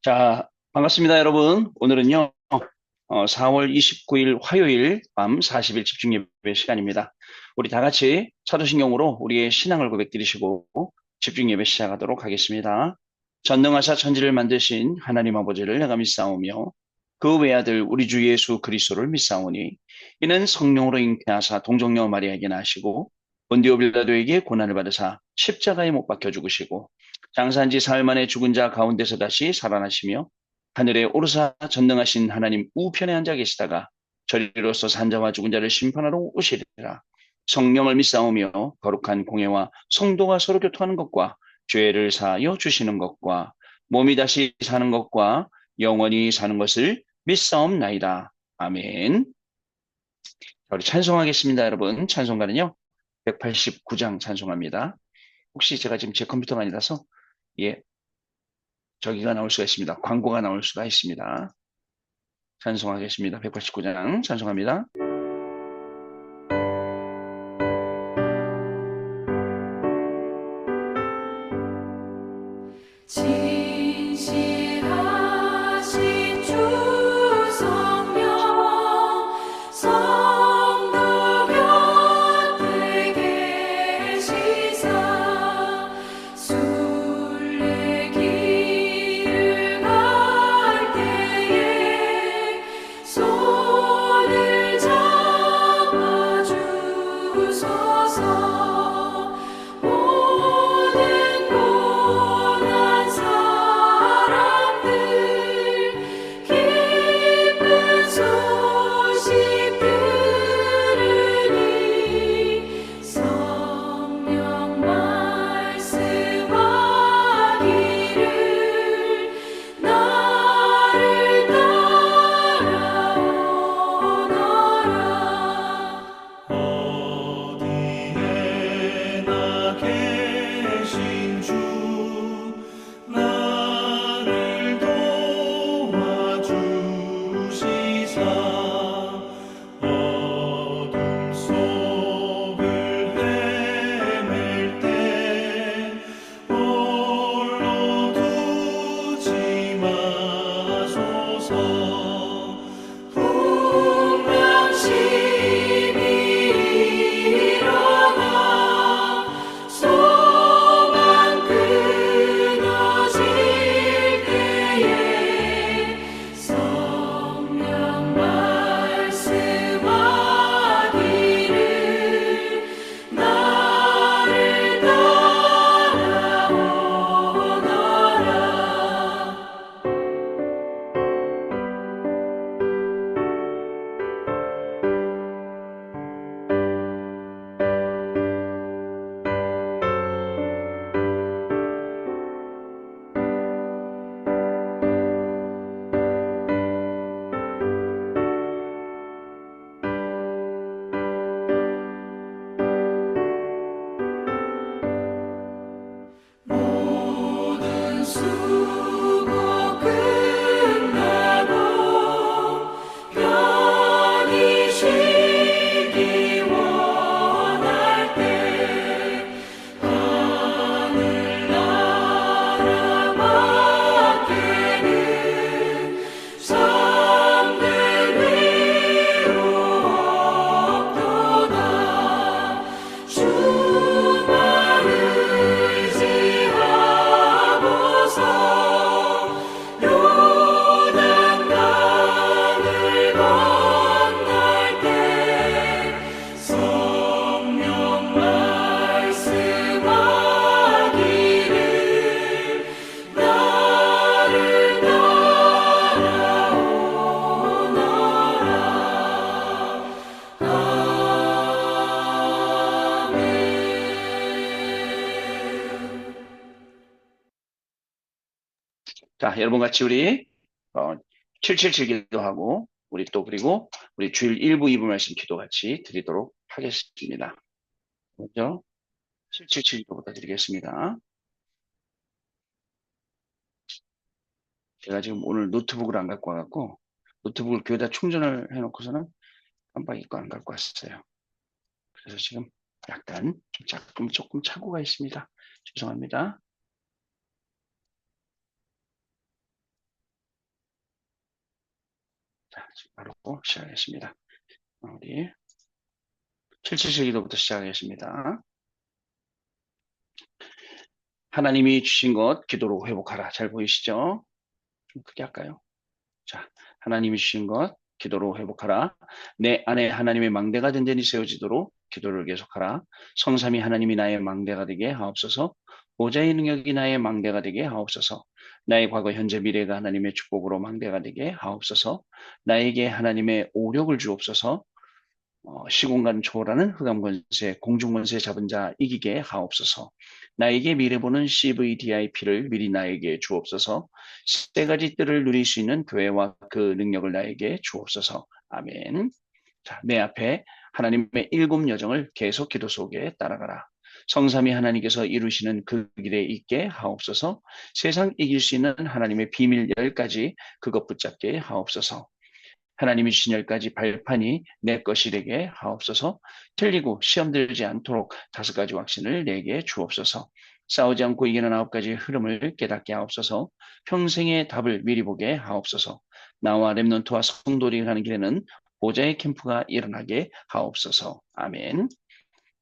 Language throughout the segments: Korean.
자, 반갑습니다, 여러분. 오늘은요, 4월 29일 화요일 밤 40일 집중 예배 시간입니다. 우리 다 같이 사도신경으로 우리의 신앙을 고백드리시고 집중 예배 시작하도록 하겠습니다. 전능하사 천지를 만드신 하나님 아버지를 내가 믿사오며 그 외아들 우리 주 예수 그리스도를 믿사오니 이는 성령으로 잉태하사 동정녀 마리아에게 나시고 본디오 빌라도에게 고난을 받으사 십자가에 못 박혀 죽으시고 장사한 지 사흘 만에 죽은 자 가운데서 다시 살아나시며 하늘에 오르사 전능하신 하나님 우편에 앉아 계시다가 저리로서 산자와 죽은 자를 심판하러 오시리라. 성령을 믿사오며 거룩한 공예와 성도가 서로 교통하는 것과 죄를 사하여 주시는 것과 몸이 다시 사는 것과 영원히 사는 것을 믿사옵나이다. 아멘. 우리 찬송하겠습니다, 여러분. 찬송가는요, 189장 찬송합니다. 혹시 제가 지금 제 컴퓨터가 아니라서 예, 저기가 나올 수가 있습니다. 광고가 나올 수가 있습니다. 찬송하겠습니다. 189장 찬송합니다. 진실하신 주 성령 성도 곁에 계시사 순례길을 갈 때에 손을 잡아주소서. 모든 고난 사람들 기쁜 소식 들으니 성령 말씀하기를 나를 따라오너라. 어디에나 계신 주 나를 도와주시사 어둠 속을 헤맬 때 홀로 두지 마소서. 분명심이 일어나 소망 끊어질 때에 성령 말씀하기를 나를 따라오너라. 모든 수고 끝나고 편히 쉬기 원할 때 하늘나라 밖에는 참된 위로 없도다. 주만 의지하고서 요단강을 건널 때 성령 말씀하기를 나를 따라오너라. 아멘. 자, 여러분 같이 우리 777 기도하고 우리 또 그리고 우리 주일 1부, 2부 말씀 기도 같이 드리도록 하겠습니다. 먼저 777 기도부터 드리겠습니다. 제가 지금 오늘 노트북을 안 갖고 와갖고 노트북을 교회에다 충전을 해놓고서는 깜빡 잊고 안 갖고 왔어요. 그래서 지금 약간 조금 착오가 있습니다. 죄송합니다. 자, 바로 시작하겠습니다. 우리 777 기도부터 시작하겠습니다. 하나님이 주신 것 기도로 회복하라. 잘 보이시죠? 좀 크게 할까요? 자, 하나님이 주신 것 기도로 회복하라. 내 안에 하나님의 망대가 든든히 세워지도록 기도를 계속하라. 성삼위 하나님이 나의 망대가 되게 하옵소서. 보좌의 능력이 나의 망대가 되게 하옵소서. 나의 과거, 현재, 미래가 하나님의 축복으로 망대가 되게 하옵소서. 나에게 하나님의 오력을 주옵소서. 시공간 초월하는 흑암 권세, 공중 권세 잡은 자 이기게 하옵소서. 나에게 미래 보는 CVDIP를 미리 나에게 주옵소서. 세 가지 뜰을 누릴 수 있는 교회와 그 능력을 나에게 주옵소서. 아멘. 자, 내 앞에 하나님의 일곱 여정을 계속 기도 속에 따라가라. 성삼위 하나님께서 이루시는 그 길에 있게 하옵소서. 세상 이길 수 있는 하나님의 비밀 10가지 그것 붙잡게 하옵소서. 하나님이 주신 10가지 발판이 내 것이 되게 하옵소서. 틀리고 시험 들지 않도록 5가지 확신을 내게 주옵소서. 싸우지 않고 이기는 9가지 흐름을 깨닫게 하옵소서. 평생의 답을 미리 보게 하옵소서. 나와 렘넌트와 성도들이 가는 길에는 보좌의 캠프가 일어나게 하옵소서. 아멘.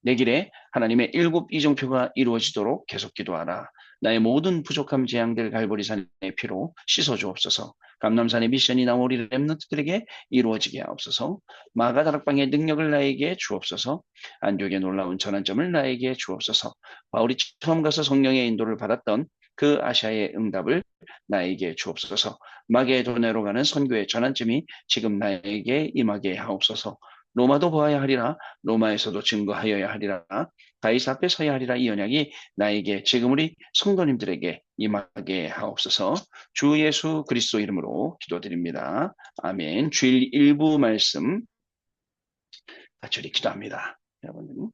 내 길에 하나님의 일곱 이정표가 이루어지도록 계속 기도하라. 나의 모든 부족함 재앙들 갈보리산의 피로 씻어주옵소서. 감남산의 미션이 나온 우리 렘넌트들에게 이루어지게 하옵소서. 마가다락방의 능력을 나에게 주옵소서. 안디옥의 놀라운 전환점을 나에게 주옵소서. 바울이 처음 가서 성령의 인도를 받았던 그 아시아의 응답을 나에게 주옵소서. 마게도네로 가는 선교의 전환점이 지금 나에게 임하게 하옵소서. 로마도 보아야 하리라. 로마에서도 증거하여야 하리라. 다윗 앞에 서야 하리라. 이 언약이 나에게 지금 우리 성도님들에게 임하게 하옵소서. 주 예수 그리스도 이름으로 기도드립니다. 아멘. 주일 일부 말씀 같이 우리 기도합니다. 여러분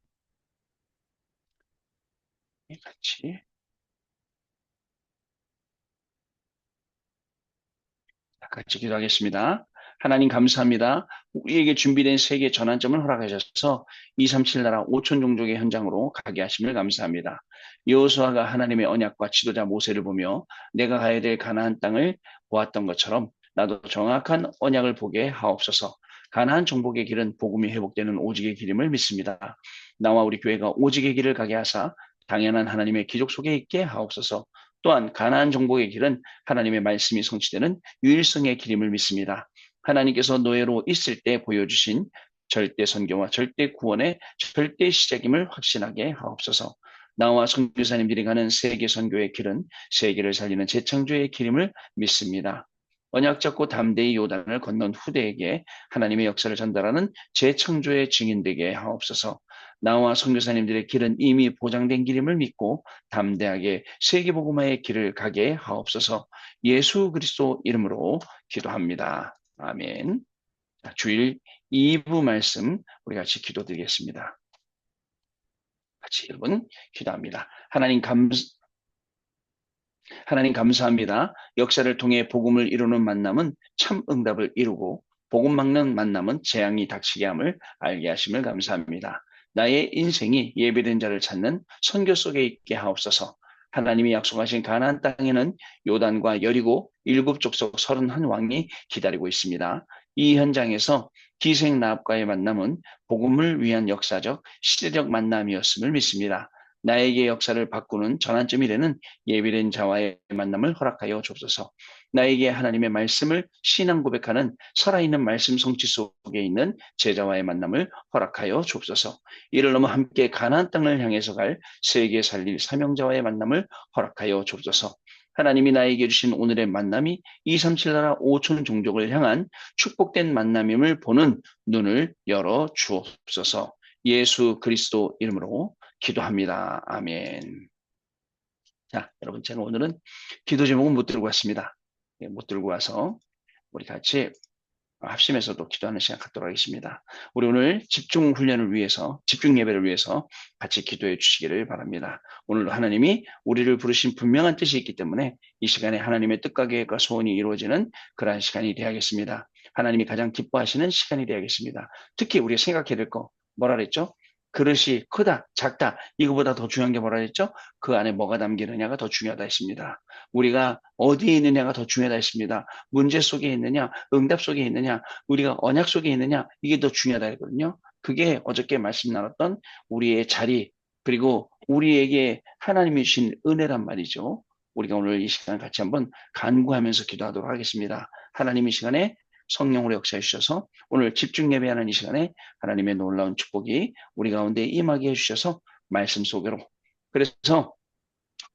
같이 기도하겠습니다. 하나님 감사합니다. 우리에게 준비된 세계 전환점을 허락하셔서 237 나라 5천 종족의 현장으로 가게 하심을 감사합니다. 여호수아가 하나님의 언약과 지도자 모세를 보며 내가 가야 될 가나안 땅을 보았던 것처럼 나도 정확한 언약을 보게 하옵소서. 가나안 정복의 길은 복음이 회복되는 오직의 길임을 믿습니다. 나와 우리 교회가 오직의 길을 가게 하사 당연한 하나님의 기적 속에 있게 하옵소서. 또한 가나안 정복의 길은 하나님의 말씀이 성취되는 유일성의 길임을 믿습니다. 하나님께서 노예로 있을 때 보여주신 절대 선교와 절대 구원의 절대 시작임을 확신하게 하옵소서. 나와 선교사님들이 가는 세계 선교의 길은 세계를 살리는 재창조의 길임을 믿습니다. 언약 잡고 담대히 요단을 건넌 후대에게 하나님의 역사를 전달하는 재창조의 증인되게 하옵소서. 나와 선교사님들의 길은 이미 보장된 길임을 믿고 담대하게 세계복음화의 길을 가게 하옵소서. 예수 그리스도 이름으로 기도합니다. 아멘. 주일 2부 말씀 우리 같이 기도드리겠습니다. 같이 1분 기도합니다. 하나님 감사합니다. 역사를 통해 복음을 이루는 만남은 참 응답을 이루고 복음 막는 만남은 재앙이 닥치게 함을 알게 하심을 감사합니다. 나의 인생이 예배된 자를 찾는 선교 속에 있게 하옵소서. 하나님이 약속하신 가나안 땅에는 요단과 여리고 7족속 31왕이 기다리고 있습니다. 이 현장에서 기생 나합과의 만남은 복음을 위한 역사적 시대적 만남이었음을 믿습니다. 나에게 역사를 바꾸는 전환점이 되는 예비된 자와의 만남을 허락하여 주옵소서. 나에게 하나님의 말씀을 신앙 고백하는 살아있는 말씀 성취 속에 있는 제자와의 만남을 허락하여 주옵소서. 이를 넘어 함께 가나안 땅을 향해서 갈 세계 살릴 사명자와의 만남을 허락하여 주옵소서. 하나님이 나에게 주신 오늘의 만남이 237 나라 5천 종족을 향한 축복된 만남임을 보는 눈을 열어 주옵소서. 예수 그리스도 이름으로 기도합니다. 아멘. 자, 여러분, 제가 오늘은 기도 제목은 못 들고 왔습니다. 못 들고 와서 우리 같이 합심해서도 기도하는 시간 갖도록 하겠습니다. 우리 오늘 집중 훈련을 위해서, 집중 예배를 위해서 같이 기도해 주시기를 바랍니다. 오늘도 하나님이 우리를 부르신 분명한 뜻이 있기 때문에 이 시간에 하나님의 뜻과 계획과 소원이 이루어지는 그러한 시간이 되어야겠습니다. 하나님이 가장 기뻐하시는 시간이 되어야겠습니다. 특히 우리가 생각해야 될 거, 뭐라 그랬죠? 그릇이 크다, 작다, 이거보다 더 중요한 게 뭐라 했죠? 그 안에 뭐가 담기느냐가 더 중요하다 했습니다. 우리가 어디에 있느냐가 더 중요하다 했습니다. 문제 속에 있느냐, 응답 속에 있느냐, 우리가 언약 속에 있느냐, 이게 더 중요하다 했거든요. 그게 어저께 말씀 나눴던 우리의 자리, 그리고 우리에게 하나님이 주신 은혜란 말이죠. 우리가 오늘 이 시간 같이 한번 간구하면서 기도하도록 하겠습니다. 하나님 이 시간에 성령으로 역사해 주셔서 오늘 집중 예배하는 이 시간에 하나님의 놀라운 축복이 우리 가운데 임하게 해주셔서 말씀 속으로, 그래서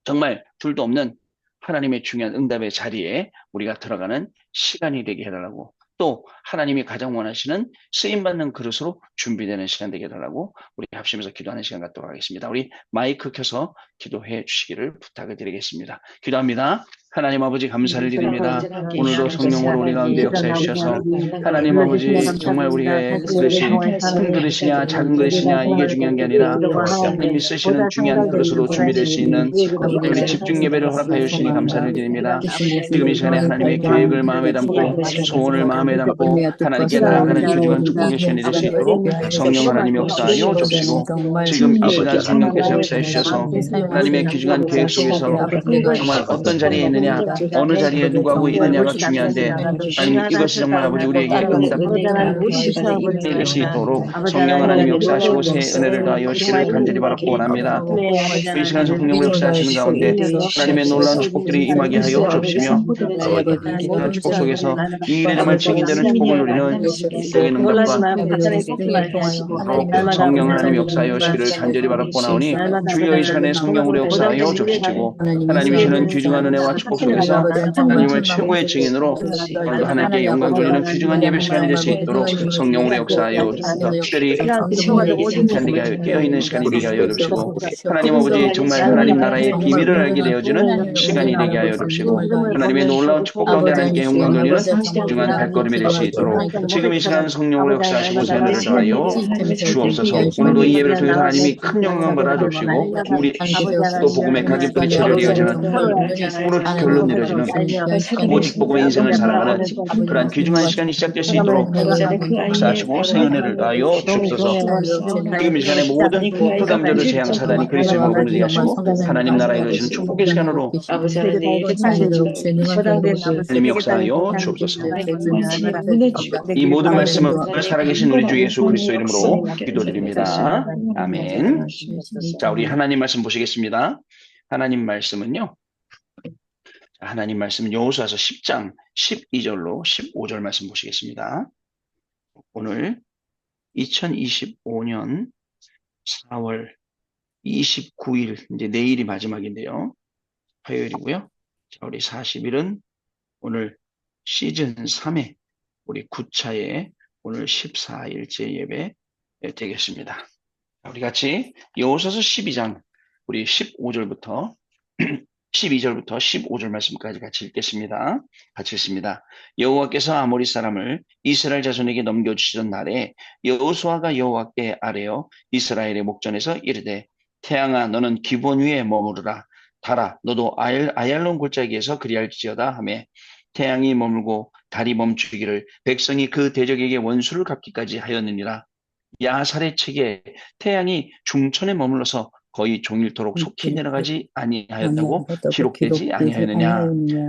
정말 둘도 없는 하나님의 중요한 응답의 자리에 우리가 들어가는 시간이 되게 해달라고, 또 하나님이 가장 원하시는 쓰임받는 그릇으로 준비되는 시간 되게 해달라고 우리 합심해서 기도하는 시간 갖도록 하겠습니다. 우리 마이크 켜서 기도해 주시기를 부탁을 드리겠습니다. 기도합니다. 하나님 아버지 감사를 드립니다. 오늘도 성령으로 우리 가운데 역사해 주셔서 하나님 아버지 정말 우리의 그릇이 큰 그릇이냐 작은 그릇이냐 이게 중요한 게 아니라 하나님이 쓰시는 중요한 그릇으로 준비될 수 있는 우리 집중 예배를 허락하여 주시니 감사를 드립니다. 지금 이 시간에 하나님의 계획을 마음에 담고 소원을 마음에 담고 하나님께 나아가는 귀중한 축복의 시간이 될 수 있도록 성령 하나님 역사하여 주시고, 지금 이 시간 성령께서 역사해 주셔서 하나님의 귀중한 계획 속에서 정말 어떤 자리에 있느냐, 어느 자리에 누구하고 있느냐가 중요한데 하나님 이것이 정말 아버지 우리에게 응답될 수 있도록 성령 하나님 역사하시고 새 은혜를 더하여 주시기를 간절히 바라고 원합니다. 이 시간 성령을 역사하시는 가운데 하나님의 놀라운 축복들이 임하게 하여 주시며 그런 축복 속에서 이 일에 정말 증인되는 축복을 누리는 인격의 응답과 성령 하나님 역사하여 주시기를 간절히 바라고 나오니 주여 이 시간에 성령으로 역사하여 주시고 하나님이 주시는 귀중한 은혜와 축복 속에서 하나님을 최고의 증인으로 오늘도 하나님께 영광 돌리는 귀중한 예배 시간이 될 수 있도록 성령으로 역사하여 특별히 깨어있는 시간이 되게 하여 주시고, 하나님 아버지 정말 하나님 나라의 비밀을 알게 되어지는 시간이 되게 하여 주시고, 하나님의 놀라운 축복 가운데 하나님께 영광 돌리는 귀중한 발걸음이 될 수 있도록 지금 이 시간 성령으로 역사하시고 은혜를 더하여 주옵소서. 오늘도 이 예배를 통해서 하나님이 큰 영광 받아 주시고 우리 또 복음의 각인뿌리 체를 이어지는 오늘 결론 내려지는 오직 복음의 인생을 살아가는 그러한 귀중한 시간이 시작될 수 있도록 역사하시고 새 은혜를 더하여 주옵소서. 지금 이 시간에 모든 흑암자들 재앙 사단이 그리스도의 몸으로 무너지게 하시고 하나님 나라에 이르시는 축복의 시간으로 하나님이 역사하여 주옵소서. 이 모든 말씀을 살아계신 우리 주 예수 그리스도 이름으로 기도드립니다. 아멘. 자, 우리 하나님 말씀 보시겠습니다. 하나님 말씀은요, 하나님 말씀은 여호수아서 10장 12절로 15절 말씀 보시겠습니다. 오늘 2025년 4월 29일, 이제 내일이 마지막인데요. 화요일이고요. 자, 우리 40일은 오늘 시즌 3회 우리 9차에 오늘 14일째 예배 되겠습니다. 우리 같이 여호수아서 12장 우리 15절부터 12절부터 15절 말씀까지 같이 읽겠습니다. 같이 읽습니다. 여호와께서 아모리 사람을 이스라엘 자손에게 넘겨주시던 날에 여호수아가 여호와께 아뢰어 이스라엘의 목전에서 이르되 태양아 너는 기본 위에 머무르라. 달아 너도 아얄론 골짜기에서 그리할지어다 하매 태양이 머물고 달이 멈추기를 백성이 그 대적에게 원수를 갚기까지 하였느니라. 야살의 책에 태양이 중천에 머물러서 거의 종일토록 속히 내려가지 아니하였다고 기록되지 아니하였느냐.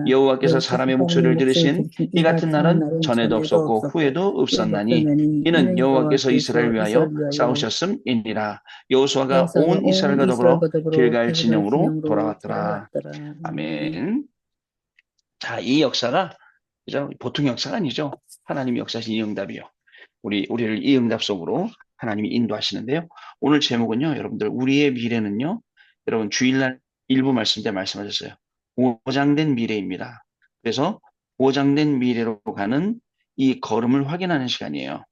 여호와께서 사람의 목소리를 들으신 이 같은 날은 전에도 없었고 후에도 없었나니 이는 여호와께서 이스라엘을 위하여 싸우셨음이니라. 여호수아가 온 이스라엘과 더불어 길갈 진영으로 돌아왔더라. 아멘. 자, 이 역사가 그죠? 보통 역사가 아니죠. 하나님이 역사하신 이 응답이요. 우리를 이 응답 속으로 하나님이 인도하시는데요. 오늘 제목은요, 여러분들, 우리의 미래는요, 여러분, 주일날 일부 말씀 때 말씀하셨어요. 보장된 미래입니다. 그래서 보장된 미래로 가는 이 걸음을 확인하는 시간이에요.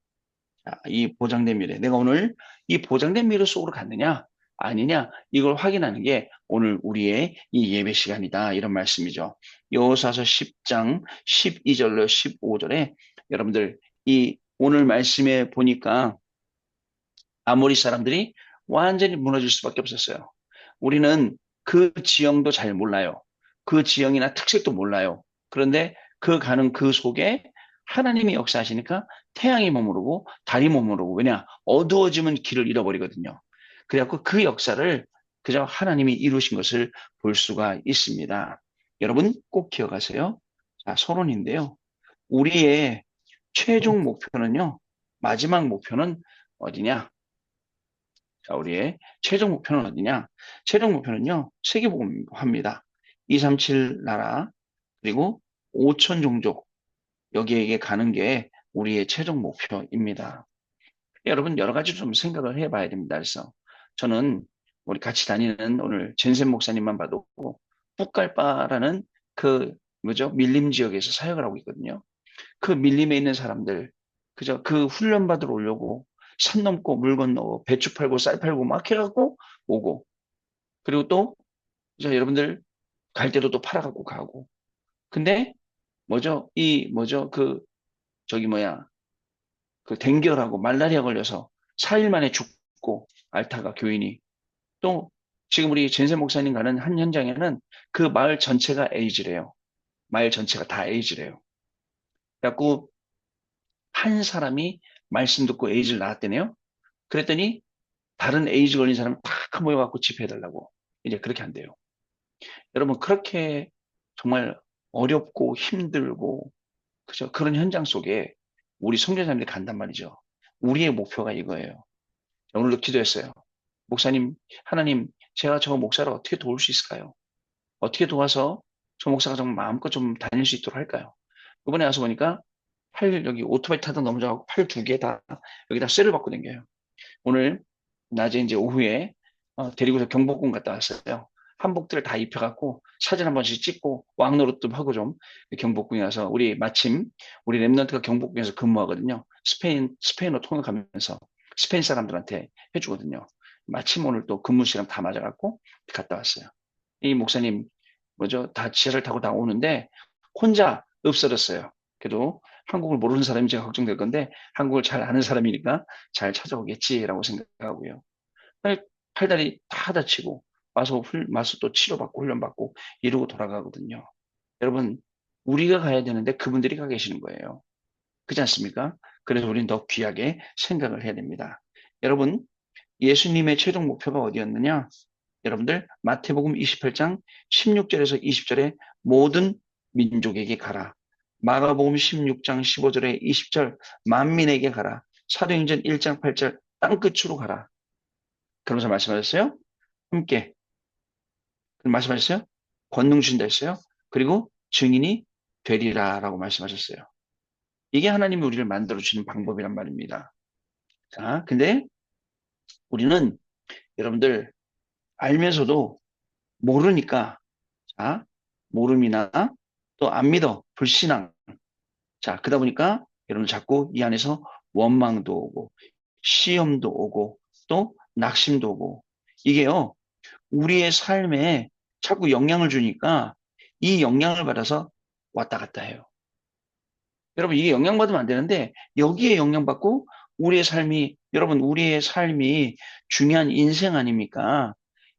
자, 이 보장된 미래. 내가 오늘 이 보장된 미래 속으로 갔느냐, 아니냐, 이걸 확인하는 게 오늘 우리의 이 예배 시간이다. 이런 말씀이죠. 여호수아서 10장 12절로 15절에 여러분들, 이 오늘 말씀에 보니까 아모리 사람들이 완전히 무너질 수밖에 없었어요. 우리는 그 지형도 잘 몰라요. 그 지형이나 특색도 몰라요. 그런데 가는 그 속에 하나님이 역사하시니까 태양이 머무르고 달이 머무르고, 왜냐? 어두워지면 길을 잃어버리거든요. 그래갖고 그 역사를 그저 하나님이 이루신 것을 볼 수가 있습니다. 여러분 꼭 기억하세요. 자, 서론인데요. 우리의 최종 목표는요. 마지막 목표는 어디냐? 자, 우리의 최종 목표는 어디냐? 최종 목표는요. 세계복음화입니다. 237 나라 그리고 5천 종족 여기에게 가는 게 우리의 최종 목표입니다. 여러분 여러 가지 좀 생각을 해봐야 됩니다. 그래서 저는 우리 같이 다니는 오늘 젠센 목사님만 봐도 붓갈바라는 그 뭐죠? 밀림 지역에서 사역을 하고 있거든요. 그 밀림에 있는 사람들 그저 그 훈련 받으러 오려고 산 넘고 물 건너고 배추 팔고 쌀 팔고 막 해갖고 오고 그리고 또 이제 여러분들 갈 때도 또 팔아갖고 가고 근데 뭐죠? 이 뭐죠? 그 저기 뭐야 그 댕결하고 말라리아 걸려서 4일 만에 죽고 알타가 교인이 또 지금 우리 젠세 목사님 가는 한 현장에는 그 마을 전체가 에이즈래요. 마을 전체가 다 에이즈래요. 그래갖고 한 사람이 말씀 듣고 에이즈를 낳았대네요. 그랬더니 다른 에이즈 걸린 사람 다 모여갖고 집회해달라고. 이제 그렇게 한대요. 여러분 그렇게 정말 어렵고 힘들고 그죠? 그런 현장 속에 우리 선교사님들이 간단 말이죠. 우리의 목표가 이거예요. 오늘도 기도했어요. 목사님, 하나님, 제가 저 목사를 어떻게 도울 수 있을까요? 어떻게 도와서 저 목사가 정말 마음껏 좀 다닐 수 있도록 할까요? 이번에 와서 보니까 여기 오토바이 타다 넘어져갖고 팔 두 개 다 여기다 쇠를 받고 다녀요. 오늘 낮에 이제 오후에 데리고서 경복궁 갔다 왔어요. 한복들 다 입혀갖고 사진 한 번씩 찍고 왕노릇도 하고 좀 경복궁에 와서 마침 우리 랩런트가 경복궁에서 근무하거든요. 스페인어 통역하면서 스페인 사람들한테 해주거든요. 마침 오늘 또 근무 시간 다 맞아갖고 갔다 왔어요. 이 목사님 뭐죠? 다 지하철 타고 다 오는데 혼자 읍설었어요. 그래도 한국을 모르는 사람이 제가 걱정될 건데 한국을 잘 아는 사람이니까 잘 찾아오겠지라고 생각하고요. 팔다리 다 다치고 와서 또 치료받고 훈련받고 이러고 돌아가거든요. 여러분 우리가 가야 되는데 그분들이 가 계시는 거예요. 그렇지 않습니까? 그래서 우리는 더 귀하게 생각을 해야 됩니다. 여러분 예수님의 최종 목표가 어디였느냐? 여러분들 마태복음 28장 16절에서 20절에 모든 민족에게 가라. 마가복음 16장 15절에 20절 만민에게 가라. 사도행전 1장 8절 땅끝으로 가라. 그러면서 말씀하셨어요. 함께 말씀하셨어요. 권능 주신다 했어요. 그리고 증인이 되리라라고 말씀하셨어요. 이게 하나님이 우리를 만들어 주시는 방법이란 말입니다. 자, 근데 우리는 여러분들 알면서도 모르니까 자, 모름이나 또 안 믿어 불신앙 자 그러다 보니까 여러분 자꾸 이 안에서 원망도 오고 시험도 오고 또 낙심도 오고 이게요 우리의 삶에 자꾸 영향을 주니까 이 영향을 받아서 왔다 갔다 해요. 여러분 이게 영향받으면 안 되는데 여기에 영향받고 여러분 우리의 삶이 중요한 인생 아닙니까?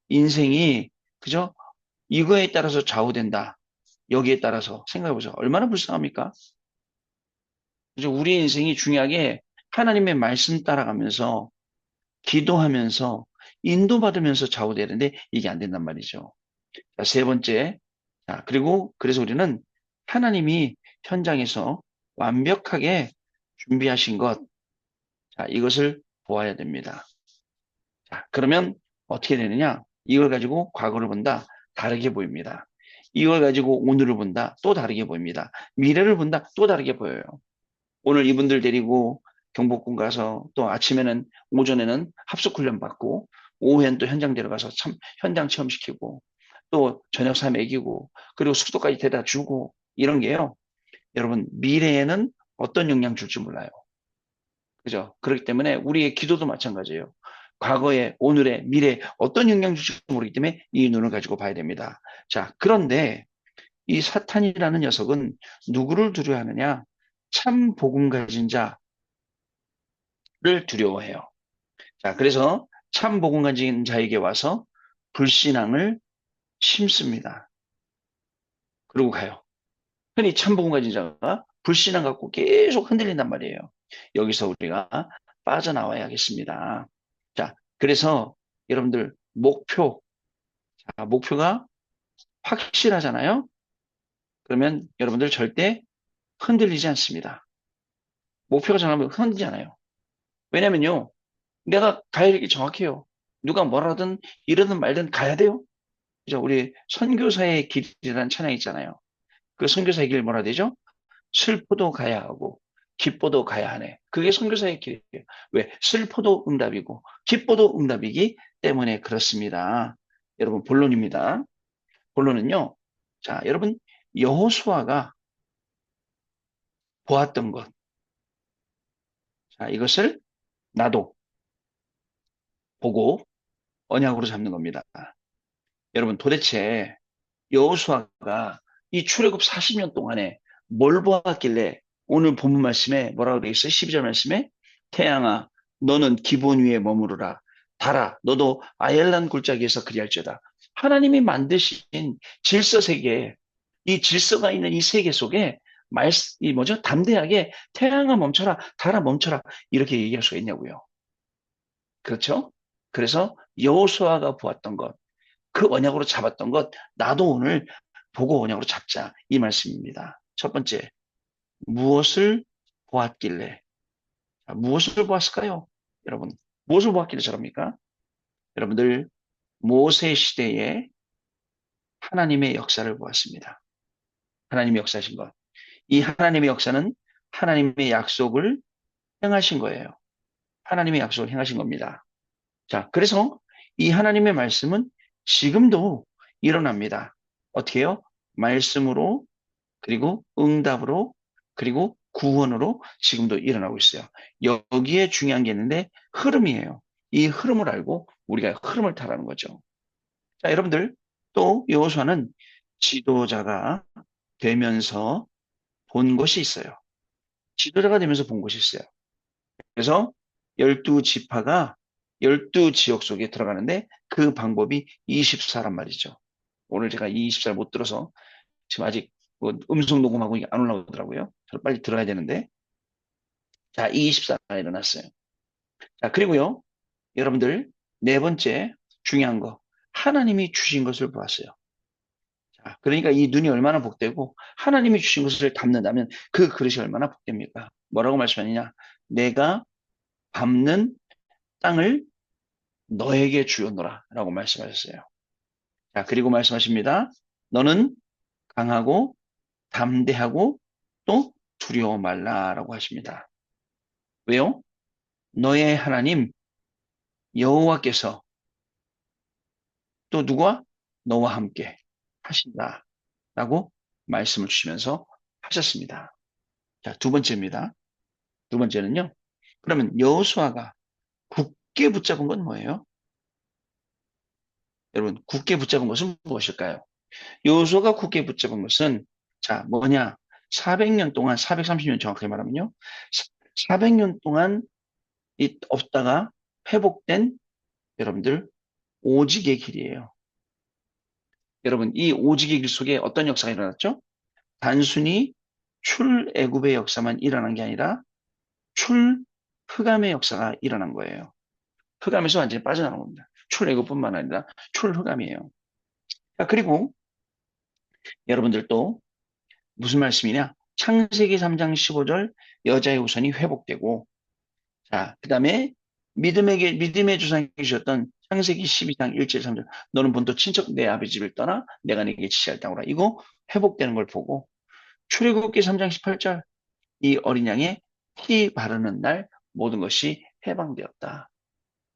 인생이 그죠? 이거에 따라서 좌우된다. 여기에 따라서 생각해 보세요. 얼마나 불쌍합니까? 그죠? 우리 인생이 중요하게 하나님의 말씀 따라가면서 기도하면서 인도받으면서 좌우되는데 이게 안 된단 말이죠. 자, 세 번째. 자, 그리고 그래서 우리는 하나님이 현장에서 완벽하게 준비하신 것. 자, 이것을 보아야 됩니다. 자, 그러면 어떻게 되느냐? 이걸 가지고 과거를 본다. 다르게 보입니다. 이걸 가지고 오늘을 본다. 또 다르게 보입니다. 미래를 본다. 또 다르게 보여요. 오늘 이분들 데리고 경복궁 가서 또 오전에는 합숙훈련 받고 오후엔 또 현장 데려가서 참 현장 체험시키고 또 저녁 사 먹이고 그리고 숙소까지 데려다 주고 이런 게요. 여러분 미래에는 어떤 영향 줄지 몰라요. 그죠? 그렇기 때문에 우리의 기도도 마찬가지예요. 과거에, 오늘의, 미래에 어떤 영향 줄지 모르기 때문에 이 눈을 가지고 봐야 됩니다. 자, 그런데 이 사탄이라는 녀석은 누구를 두려워하느냐? 참 복음 가진 자를 두려워해요. 자, 그래서 참 복음 가진 자에게 와서 불신앙을 심습니다. 그러고 가요. 흔히 참 복음 가진 자가 불신앙 갖고 계속 흔들린단 말이에요. 여기서 우리가 빠져나와야겠습니다. 자, 그래서 여러분들 목표가 확실하잖아요. 그러면 여러분들 절대 흔들리지 않습니다. 목표가 정하면 흔들리지 않아요. 왜냐면요, 내가 가야 할 게 정확해요. 누가 뭐라든 이러든 말든 가야 돼요. 그죠? 우리 선교사의 길이라는 찬양 있잖아요. 그 선교사의 길 뭐라 되죠? 슬퍼도 가야 하고 기뻐도 가야 하네. 그게 선교사의 길이에요. 왜? 슬퍼도 응답이고 기뻐도 응답이기 때문에 그렇습니다. 여러분 본론입니다. 본론은요. 자, 여러분 여호수아가 보았던 것. 자, 이것을 나도 보고 언약으로 잡는 겁니다. 여러분 도대체 여호수아가 이 출애굽 40년 동안에 뭘 보았길래 오늘 본문 말씀에 뭐라고 되어 있어요? 12절 말씀에 태양아 너는 기본 위에 머무르라 달아 너도 아엘란 골짜기에서 그리할지어다. 하나님이 만드신 질서 세계 이 질서가 있는 이 세계 속에 이 뭐죠? 담대하게 태양아 멈춰라 달아 멈춰라 이렇게 얘기할 수가 있냐고요. 그렇죠? 그래서 여호수아가 보았던 것 그 언약으로 잡았던 것 나도 오늘 보고 언약으로 잡자 이 말씀입니다. 첫 번째 무엇을 보았길래 무엇을 보았을까요? 여러분 무엇을 보았길래 저럽니까? 여러분들 모세 시대에 하나님의 역사를 보았습니다. 하나님의 역사하신 것. 이 하나님의 역사는 하나님의 약속을 행하신 거예요. 하나님의 약속을 행하신 겁니다. 자, 그래서 이 하나님의 말씀은 지금도 일어납니다. 어떻게 해요? 말씀으로, 그리고 응답으로, 그리고 구원으로 지금도 일어나고 있어요. 여기에 중요한 게 있는데 흐름이에요. 이 흐름을 알고 우리가 흐름을 타라는 거죠. 자, 여러분들 또 여호수아는 지도자가 되면서 본 것이 있어요. 지도자가 되면서 본 것이 있어요. 그래서 12지파가 12지역 속에 들어가는데 그 방법이 24란 말이죠. 오늘 제가 이 24를 못 들어서 지금 아직 뭐 음성 녹음하고 이게 안 올라오더라고요. 저는 빨리 들어야 되는데. 자, 이 24가 일어났어요. 자, 그리고요. 여러분들 네 번째 중요한 거. 하나님이 주신 것을 보았어요. 자, 그러니까 이 눈이 얼마나 복되고 하나님이 주신 것을 담는다면 그 그릇이 얼마나 복됩니까? 뭐라고 말씀하느냐? 내가 밟는 땅을 너에게 주었노라 라고 말씀하셨어요. 자, 그리고 말씀하십니다. 너는 강하고 담대하고 또 두려워 말라라고 하십니다. 왜요? 너의 하나님 여호와께서 또 누구와 너와 함께 하신다라고 말씀을 주시면서 하셨습니다. 자, 두 번째입니다. 두 번째는요. 그러면 여호수아가 굳게 붙잡은 건 뭐예요? 여러분, 굳게 붙잡은 것은 무엇일까요? 여호수아가 굳게 붙잡은 것은 자, 뭐냐? 400년 동안 430년 정확하게 말하면요. 400년 동안 없다가 회복된 여러분들 오직의 길이에요. 여러분, 이 오직의 길 속에 어떤 역사가 일어났죠? 단순히 출애굽의 역사만 일어난 게 아니라 출흑암의 역사가 일어난 거예요. 흑암에서 완전히 빠져나온 겁니다. 출애굽뿐만 아니라 출흑암이에요. 자, 그리고 여러분들 또 무슨 말씀이냐? 창세기 3장 15절 여자의 후손이 회복되고 자, 그 다음에 믿음의 조상이셨던 창세기 12장 1절 3절 너는 본토 친척 내 아버지 집을 떠나 내가 네게 지시할 땅으로 이거 회복되는 걸 보고 출애굽기 3장 18절 이 어린 양의 피 바르는 날 모든 것이 해방되었다.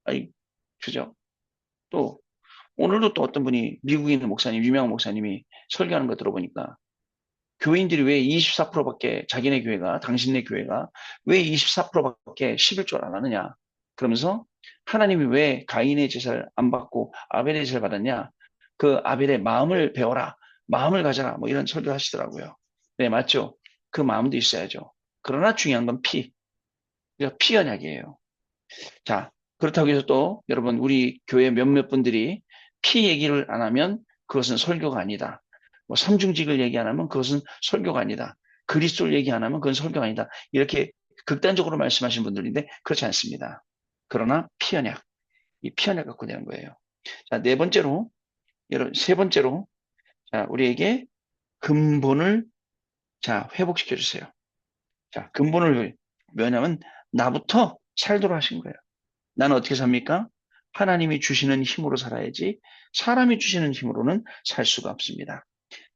아이, 그죠? 또 오늘도 또 어떤 분이 미국에 있는 목사님, 유명한 목사님이 설교하는 거 들어보니까 교인들이 왜 24%밖에 자기네 교회가 당신네 교회가 왜 24%밖에 11조를 안 하느냐 그러면서 하나님이 왜 가인의 제사를 안 받고 아벨의 제사를 받았냐 그 아벨의 마음을 배워라 마음을 가져라 뭐 이런 설교 하시더라고요. 네 맞죠. 그 마음도 있어야죠. 그러나 중요한 건 피 언약이에요. 자 그렇다고 해서 또 여러분 우리 교회 몇몇 분들이 피 얘기를 안 하면 그것은 설교가 아니다. 뭐 삼중직을 얘기 안 하면 그것은 설교가 아니다. 그리스도를 얘기 안 하면 그건 설교가 아니다. 이렇게 극단적으로 말씀하시는 분들인데 그렇지 않습니다. 그러나 피언약 이 피안을 갖고 되는 거예요. 자, 네 번째로, 세 번째로, 자, 우리에게 근본을, 자, 회복시켜 주세요. 자, 근본을, 왜냐면, 나부터 살도록 하신 거예요. 나는 어떻게 삽니까? 하나님이 주시는 힘으로 살아야지, 사람이 주시는 힘으로는 살 수가 없습니다.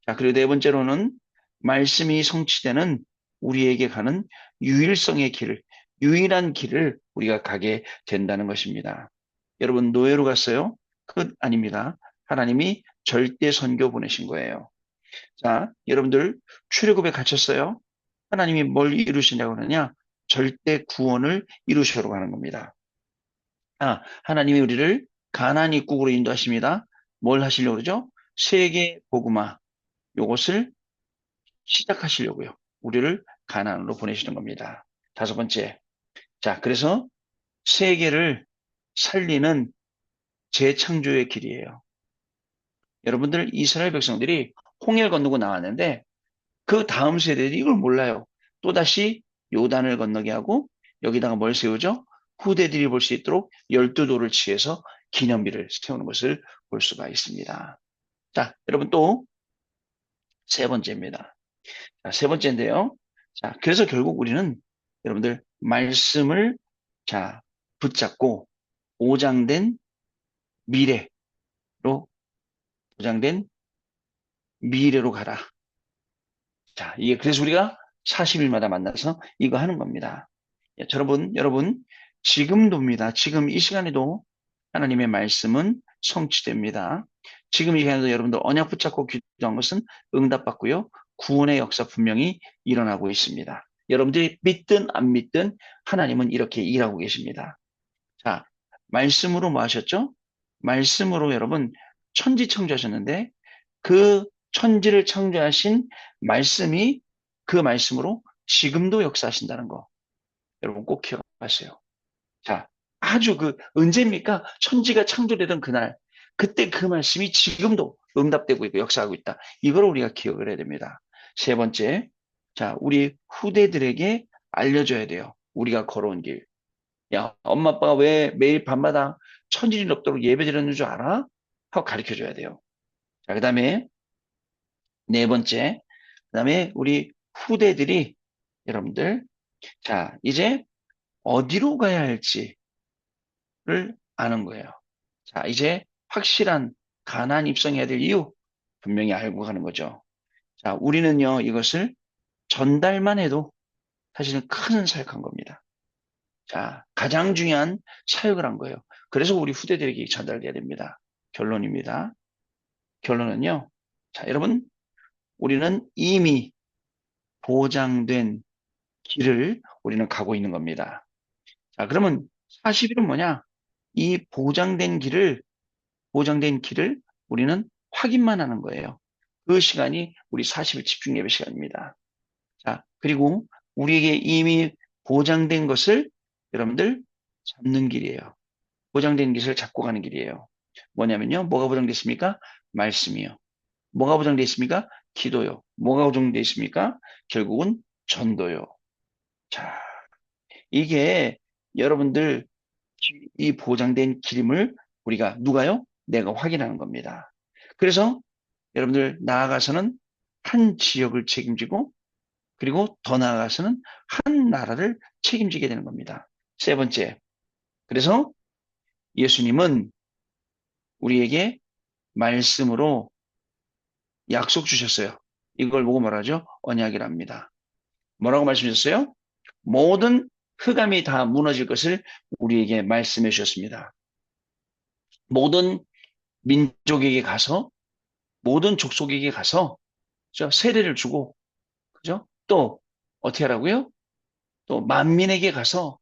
자, 그리고 네 번째로는, 말씀이 성취되는 우리에게 가는 유일성의 길, 유일한 길을 우리가 가게 된다는 것입니다. 여러분, 노예로 갔어요? 끝 아닙니다. 하나님이 절대 선교 보내신 거예요. 자, 여러분들, 출애굽에 갇혔어요? 하나님이 뭘 이루시냐고 그러냐? 절대 구원을 이루시려고 하는 겁니다. 아, 하나님이 우리를 가나안 입국으로 인도하십니다. 뭘 하시려고 그러죠? 세계 복음화, 요것을 시작하시려고요. 우리를 가나안으로 보내시는 겁니다. 다섯 번째. 자, 그래서 세계를 살리는 재창조의 길이에요. 여러분들 이스라엘 백성들이 홍해를 건너고 나왔는데 그 다음 세대들이 이걸 몰라요. 또다시 요단을 건너게 하고 여기다가 뭘 세우죠? 후대들이 볼 수 있도록 12돌을 취해서 기념비를 세우는 것을 볼 수가 있습니다. 자, 여러분 또 세 번째입니다. 자, 세 번째인데요. 자, 그래서 결국 우리는 여러분들 말씀을 자, 붙잡고 오장된 미래로 보장된 미래로 가라. 자, 이게 그래서 우리가 40일마다 만나서 이거 하는 겁니다. 예, 여러분, 지금도입니다. 지금 이 시간에도 하나님의 말씀은 성취됩니다. 지금 이 시간에도 여러분들 언약 붙잡고 기도한 것은 응답받고요. 구원의 역사 분명히 일어나고 있습니다. 여러분들이 믿든 안 믿든 하나님은 이렇게 일하고 계십니다. 자, 말씀으로 뭐 하셨죠? 말씀으로 여러분 천지 창조하셨는데 그 천지를 창조하신 말씀이 그 말씀으로 지금도 역사하신다는 거. 여러분 꼭 기억하세요. 자, 아주 언제입니까? 천지가 창조되던 그날, 그때 그 말씀이 지금도 응답되고 있고 역사하고 있다. 이걸 우리가 기억을 해야 됩니다. 세 번째, 자, 우리 후대들에게 알려줘야 돼요. 우리가 걸어온 길. 야, 엄마, 아빠가 왜 매일 밤마다 천일이 넘도록 예배 드렸는 줄 알아? 하고 가르쳐 줘야 돼요. 자, 그 다음에 네 번째, 그 다음에 우리 후대들이 여러분들, 자, 이제 어디로 가야 할지를 아는 거예요. 자, 이제 확실한 가나안 입성해야 될 이유 분명히 알고 가는 거죠. 자, 우리는요, 이것을 전달만 해도 사실은 큰 사역한 겁니다. 자, 가장 중요한 사역을 한 거예요. 그래서 우리 후대들에게 전달돼야 됩니다. 결론입니다. 결론은요, 자, 여러분, 우리는 이미 보장된 길을 우리는 가고 있는 겁니다. 자, 그러면 40일은 뭐냐? 이 보장된 길을 우리는 확인만 하는 거예요. 그 시간이 우리 40일 집중 예배 시간입니다. 자, 그리고 우리에게 이미 보장된 것을 여러분들 잡는 길이에요. 보장된 것을 잡고 가는 길이에요. 뭐냐면요. 뭐가 보장됐습니까? 말씀이요. 뭐가 보장되어 있습니까? 기도요. 뭐가 보장되어 있습니까? 결국은 전도요. 자, 이게 여러분들 이 보장된 기림을 우리가 누가요? 내가 확인하는 겁니다. 그래서 여러분들 나아가서는 한 지역을 책임지고 그리고 더 나아가서는 한 나라를 책임지게 되는 겁니다. 세 번째. 그래서 예수님은 우리에게 말씀으로 약속 주셨어요. 이걸 보고 말하죠? 언약이랍니다. 뭐라고 말씀하셨어요? 모든 흑암이 다 무너질 것을 우리에게 말씀해 주셨습니다. 모든 민족에게 가서 모든 족속에게 가서 세례를 주고 그죠? 또 어떻게 하라고요? 또 만민에게 가서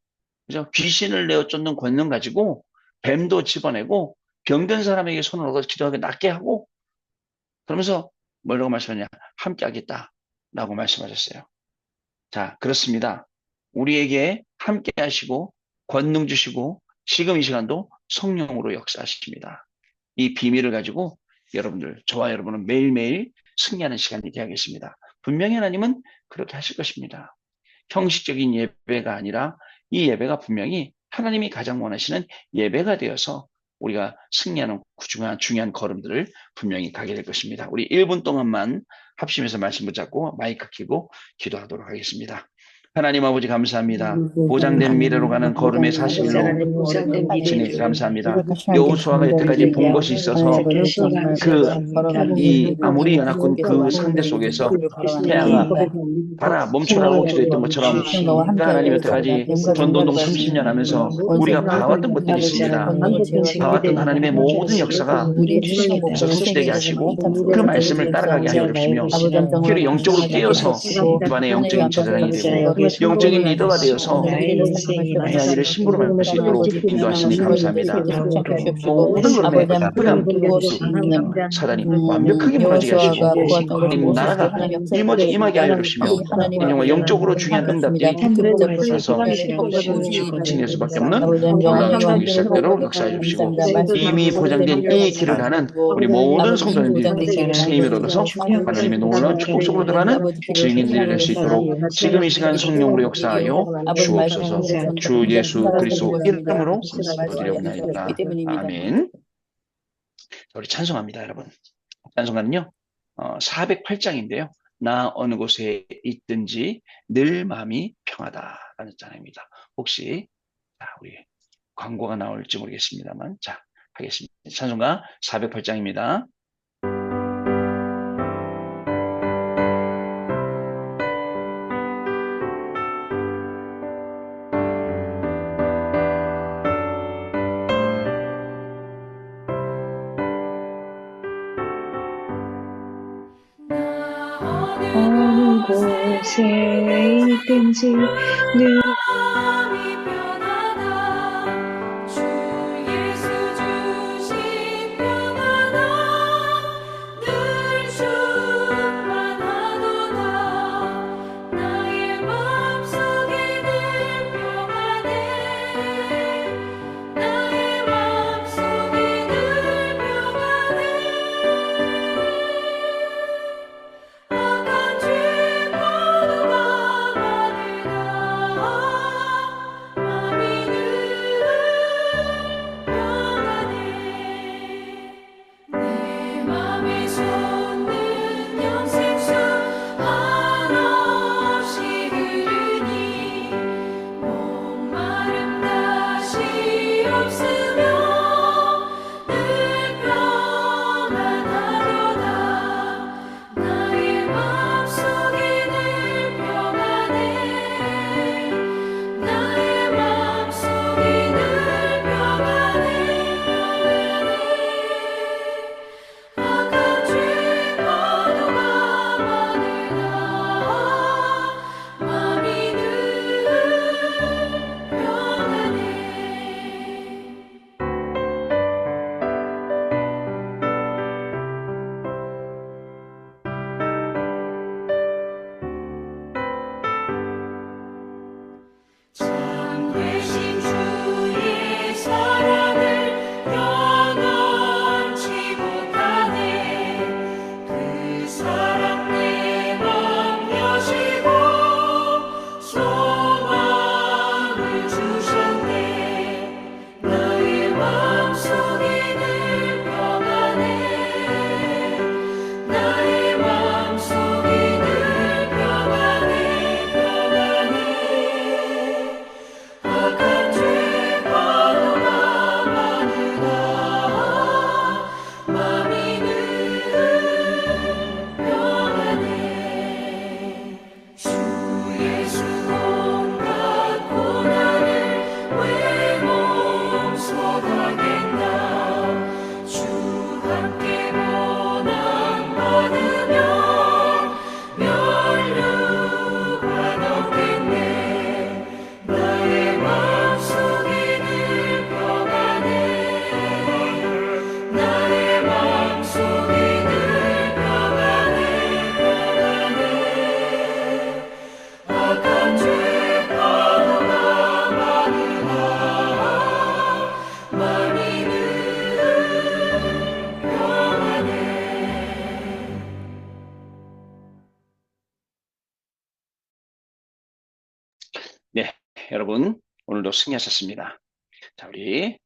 그죠? 귀신을 내어 쫓는 권능 가지고 뱀도 집어내고 병든 사람에게 손을 얻어 기도하게 낫게 하고 그러면서 뭐라고 말씀하냐? 함께 하겠다라고 말씀하셨어요. 자, 그렇습니다. 우리에게 함께 하시고 권능 주시고 지금 이 시간도 성령으로 역사하십니다. 이 비밀을 가지고 여러분들, 저와 여러분은 매일매일 승리하는 시간이 되게 하겠습니다. 분명히 하나님은 그렇게 하실 것입니다. 형식적인 예배가 아니라 이 예배가 분명히 하나님이 가장 원하시는 예배가 되어서 우리가 승리하는 중요한 걸음들을 분명히 가게 될 것입니다. 우리 1분 동안만 합심해서 말씀 붙잡고 마이크 켜고 기도하도록 하겠습니다. 하나님 아버지 감사합니다. 보장된 미래로 가는 걸음의 41로 주님께 감사합니다. 여호수아가 여태까지 본 것이 있어서 이 아무리 연합군 그 상대 속에서 태아가 봐라 멈추라고 기도했던 것처럼 그러니까 하나님 여태까지 전도운동 30년 하면서 우리가 봐왔던 것들이 있습니다. 봐왔던 하나님의 모든 역사가 계속 성취되게 하시고 그 말씀을 따라가게 하여 주시며 그를 영적으로 깨어서 집안의 영적인 제사장이 되고 영적인 리더가 되어서 나의 아이를 심부름할 수 있도록 인도하시니 감사합니다. 모든 걸음에 부담 사단이 완벽하게 무너지게 하시고 하나님 나라가 임하게 하여 주시며 정말 영적으로 중요한 응답들이 가서 진행할 수밖에 없는 놀라운 축복이 시작되도록 역사해 주시고 이미 보장된 이 길을 가는 우리 모든 성도님들이 생명을 얻어서 하나님의 놀라운 축복 속으로 들어가는 증인들이 될 수 있도록 지금 이 시간 성령으로 역사하여 주옵소서. 주 예수 그리스도 이름으로 기도드리옵나이다. 아멘. 우리 찬송합니다, 여러분. 찬송가는요, 408장인데요. 나 어느 곳에 있든지 늘 마음이 평하다라는 찬양입니다. 혹시 우리 광고가 나올지 모르겠습니다만, 자, 하겠습니다. 찬송가 408장입니다. 어느 곳에 있든지 늘 마음이 편하다. 주 예수 주신 평안함 늘 충만하도다. 나의 마음속에 늘 평안해. 나의 마음속에 늘 평안해. 악한 죄 파도가 많으나 마음이 늘 평안해. 내 맘에 솟는 영생수 한없이 흐르니 목마름 다시 없으며 늘 평안하도다. 나의 마음속에 늘 평안해. 나의 마음속에 늘 평안해. 악한 죄 파도가 많으나 마음이 늘 평안해. 참 되신 주의 사랑을 영원치 못하네. 그 사랑 내 맘 여시고 소망을 주셨네. 나의 마음속에 늘 평안해. 나의 마음속에 늘 평안해. 평안해. 악한 죄 파도가 많으나 마음이 늘 평안해. 주 예수 온갖 고난을 왜 몸소하겠나. 주 함께 고난 받으며 면류관 얻겠네. 나의 마음속에 늘 평안해. 나의 마음속에 늘 평안해. 평안해. 악한 죄 파도가 많으나 마음이 늘 평안해. 네, 여러분 오늘도 승리하셨습니다. 자, 우리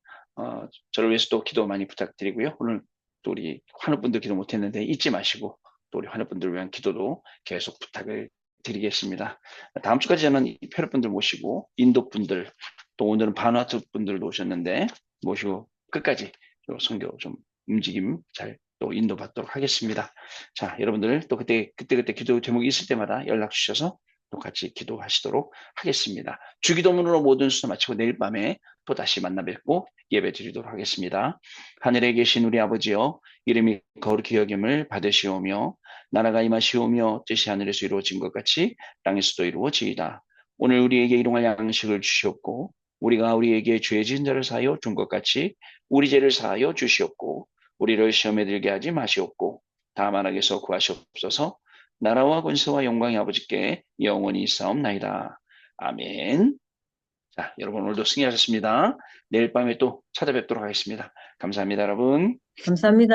저를 위해서 또 기도 많이 부탁드리고요. 오늘 또 우리 환우분들 기도 못했는데 잊지 마시고 또 우리 환우분들을 위한 기도도 계속 부탁을 드리겠습니다. 다음 주까지 저는 이 페루분들 모시고 인도 분들 또 오늘은 바누아투 분들도 오셨는데 모시고 끝까지 선교 좀 움직임 잘 또 인도받도록 하겠습니다. 자, 여러분들 또 그때 기도 제목이 있을 때마다 연락 주셔서 또 같이 기도하시도록 하겠습니다. 주기도문으로 모든 수도 마치고 내일 밤에 또 다시 만나 뵙고 예배 드리도록 하겠습니다. 하늘에 계신 우리 아버지여, 이름이 거룩히 여김을 받으시오며 나라가 임하시오며 뜻이 하늘에서 이루어진 것 같이 땅에서도 이루어지이다. 오늘 우리에게 일용할 양식을 주시옵고 우리가 우리에게 죄 지은 자를 사하여 준 것 같이 우리 죄를 사하여 주시옵고 우리를 시험에 들게 하지 마시옵고 다만 악에서 구하시옵소서. 나라와 권세와 영광이 아버지께 영원히 있사옵나이다. 아멘. 자, 여러분 오늘도 승리하셨습니다. 내일 밤에 또 찾아뵙도록 하겠습니다. 감사합니다, 여러분. 감사합니다.